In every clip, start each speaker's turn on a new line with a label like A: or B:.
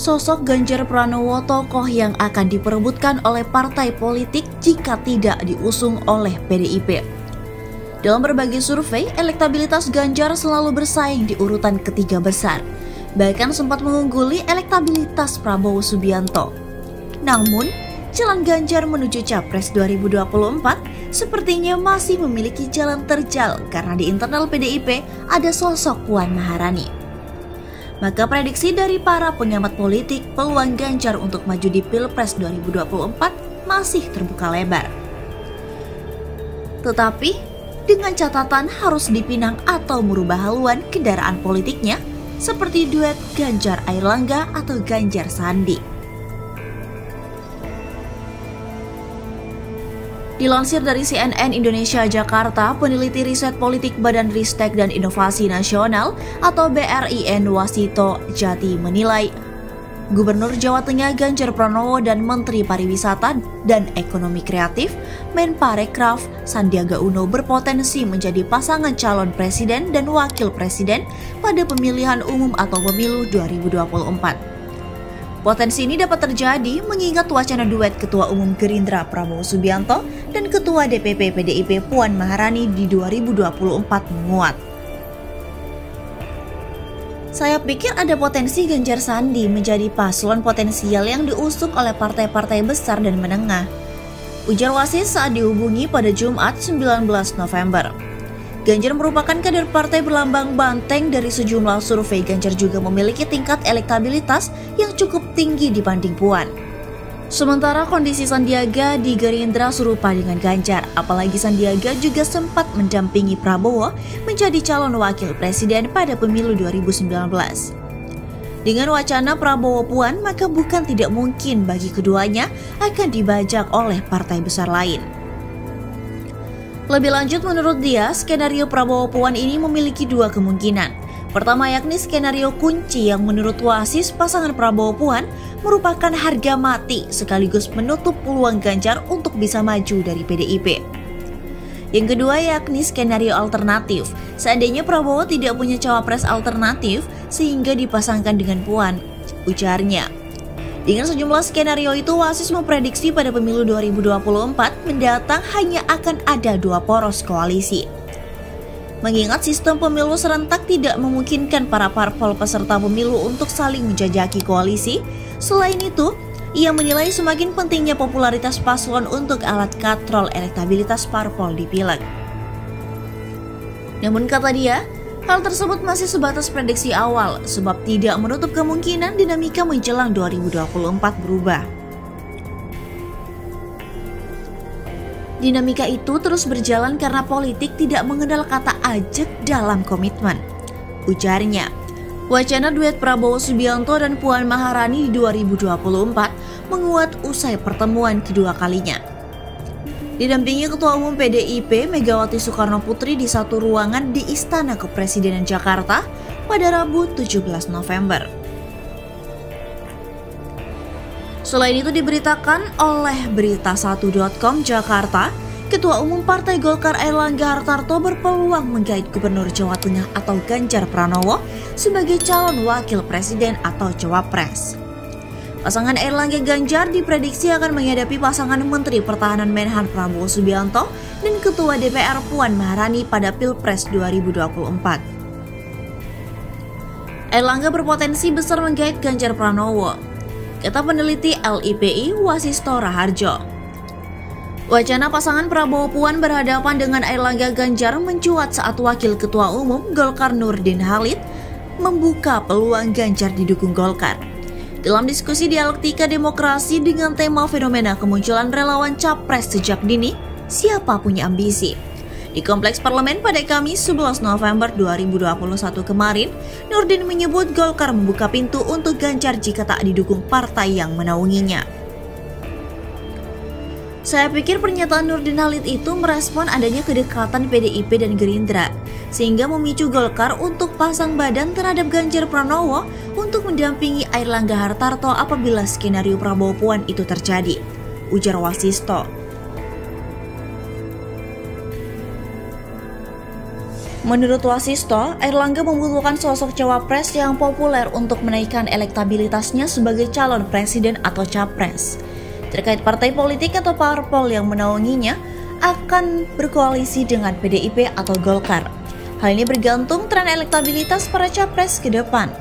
A: Sosok Ganjar Pranowo tokoh yang akan diperebutkan oleh partai politik jika tidak diusung oleh PDIP. Dalam berbagai survei, elektabilitas Ganjar selalu bersaing di urutan ketiga besar, bahkan sempat mengungguli elektabilitas Prabowo Subianto. Namun, jalan Ganjar menuju Capres 2024 sepertinya masih memiliki jalan terjal karena di internal PDIP ada sosok Puan Maharani. Maka prediksi dari para pengamat politik, peluang Ganjar untuk maju di Pilpres 2024 masih terbuka lebar. Tetapi, dengan catatan harus dipinang atau merubah haluan kendaraan politiknya, seperti duet Ganjar Airlangga atau Ganjar Sandi. Dilansir dari CNN Indonesia Jakarta, peneliti riset politik Badan Ristek dan Inovasi Nasional atau BRIN Wasito Jati menilai, Gubernur Jawa Tengah Ganjar Pranowo dan Menteri Pariwisata dan Ekonomi Kreatif Menparekraf Sandiaga Uno berpotensi menjadi pasangan calon presiden dan wakil presiden pada pemilihan umum atau pemilu 2024. Potensi ini dapat terjadi mengingat wacana duet Ketua Umum Gerindra Prabowo Subianto dan Ketua DPP PDIP Puan Maharani di 2024 menguat. Saya pikir ada potensi Ganjar Sandi menjadi paslon potensial yang diusung oleh partai-partai besar dan menengah, ujar Wasis saat dihubungi pada Jumat 19 November. Ganjar merupakan kader partai berlambang banteng. Dari sejumlah survei, Ganjar juga memiliki tingkat elektabilitas yang cukup tinggi dibanding Puan. Sementara kondisi Sandiaga di Gerindra serupa dengan Ganjar, apalagi Sandiaga juga sempat mendampingi Prabowo menjadi calon wakil presiden pada pemilu 2019. Dengan wacana Prabowo Puan, maka bukan tidak mungkin bagi keduanya akan dibajak oleh partai besar lain. Lebih lanjut, menurut dia, skenario Prabowo Puan ini memiliki dua kemungkinan. Pertama, yakni skenario kunci yang menurut Wasis pasangan Prabowo Puan merupakan harga mati sekaligus menutup peluang Ganjar untuk bisa maju dari PDIP. Yang kedua, yakni skenario alternatif. Seandainya Prabowo tidak punya cawapres alternatif sehingga dipasangkan dengan Puan, ujarnya. Dengan sejumlah skenario itu, Wasis memprediksi pada pemilu 2024 mendatang hanya akan ada dua poros koalisi. Mengingat sistem pemilu serentak tidak memungkinkan para parpol peserta pemilu untuk saling menjajaki koalisi, selain itu, ia menilai semakin pentingnya popularitas paslon untuk alat katrol elektabilitas parpol di pileg. Namun kata dia, hal tersebut masih sebatas prediksi awal, sebab tidak menutup kemungkinan dinamika menjelang 2024 berubah. Dinamika itu terus berjalan karena politik tidak mengenal kata ajak dalam komitmen, ujarnya. Wacana duet Prabowo Subianto dan Puan Maharani di 2024 menguat usai pertemuan kedua kalinya. Didampingi Ketua Umum PDIP Megawati Soekarno Putri di satu ruangan di Istana Kepresidenan Jakarta pada Rabu 17 November. Selain itu diberitakan oleh berita1.com Jakarta, Ketua Umum Partai Golkar Airlangga Hartarto berpeluang menggait Gubernur Jawa Tengah atau Ganjar Pranowo sebagai calon wakil presiden atau cawapres. Pasangan Airlangga Ganjar diprediksi akan menghadapi pasangan Menteri Pertahanan Menhan Prabowo Subianto dan Ketua DPR Puan Maharani pada Pilpres 2024. Airlangga berpotensi besar menggait Ganjar Pranowo, kata peneliti LIPI Wasisto Raharjo. Wacana pasangan Prabowo Puan berhadapan dengan Airlangga Ganjar mencuat saat Wakil Ketua Umum Golkar Nurdin Halid membuka peluang Ganjar didukung Golkar. Dalam diskusi dialektika demokrasi dengan tema fenomena kemunculan relawan capres sejak dini, siapa punya ambisi? Di Kompleks Parlemen pada Kamis 11 November 2021 kemarin, Nurdin menyebut Golkar membuka pintu untuk Ganjar jika tak didukung partai yang menaunginya. Saya pikir pernyataan Nurdin Halid itu merespon adanya kedekatan PDIP dan Gerindra, sehingga memicu Golkar untuk pasang badan terhadap Ganjar Pranowo untuk mendampingi Airlangga Hartarto apabila skenario Prabowo Puan itu terjadi, ujar Wasisto. Menurut Wasisto, Airlangga membutuhkan sosok cawapres yang populer untuk menaikkan elektabilitasnya sebagai calon presiden atau capres. Terkait partai politik atau parpol yang menaunginya akan berkoalisi dengan PDIP atau Golkar. Hal ini bergantung tren elektabilitas para capres ke depan.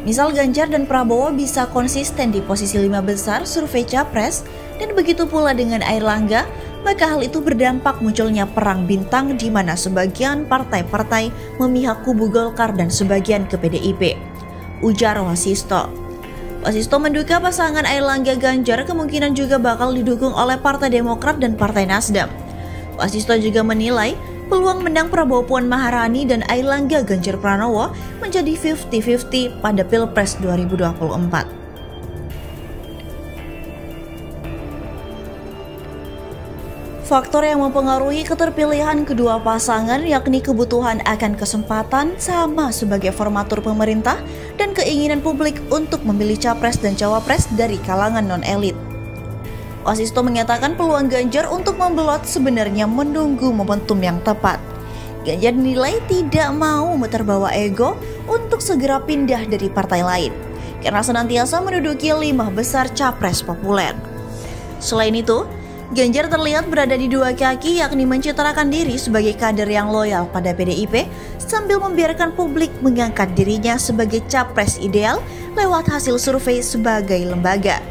A: Misal Ganjar dan Prabowo bisa konsisten di posisi 5 besar survei capres, dan begitu pula dengan Airlangga, maka hal itu berdampak munculnya perang bintang di mana sebagian partai-partai memihak kubu Golkar dan sebagian ke PDIP, ujar Wasisto. Wasisto menduga pasangan Airlangga Ganjar kemungkinan juga bakal didukung oleh Partai Demokrat dan Partai Nasdem. Wasisto juga menilai peluang menang Prabowo Puan Maharani dan Airlangga Ganjar Pranowo menjadi 50-50 pada Pilpres 2024. Faktor yang mempengaruhi keterpilihan kedua pasangan yakni kebutuhan akan kesempatan sama sebagai formatur pemerintah dan keinginan publik untuk memilih capres dan cawapres dari kalangan non-elit. Wasisto menyatakan peluang Ganjar untuk membelot sebenarnya menunggu momentum yang tepat. Ganjar dinilai tidak mau terbawa ego untuk segera pindah dari partai lain, karena senantiasa menduduki 5 besar capres populer. Selain itu, Ganjar terlihat berada di dua kaki, yakni mencitrakan diri sebagai kader yang loyal pada PDIP sambil membiarkan publik mengangkat dirinya sebagai capres ideal lewat hasil survei sebagai lembaga.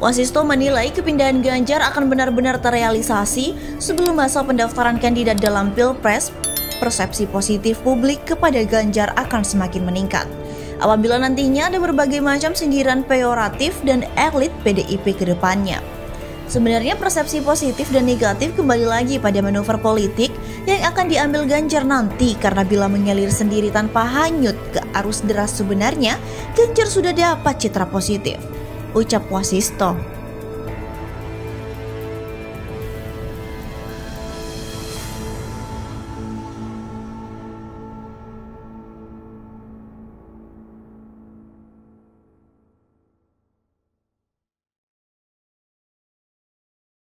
A: Wasisto menilai kepindahan Ganjar akan benar-benar terrealisasi sebelum masa pendaftaran kandidat dalam Pilpres. Persepsi positif publik kepada Ganjar akan semakin meningkat apabila nantinya ada berbagai macam sindiran peyoratif dan elit PDIP ke depannya. Sebenarnya persepsi positif dan negatif kembali lagi pada manuver politik yang akan diambil Ganjar nanti, karena bila mengalir sendiri tanpa hanyut ke arus deras sebenarnya, Ganjar sudah dapat citra positif, ucap Wasisto.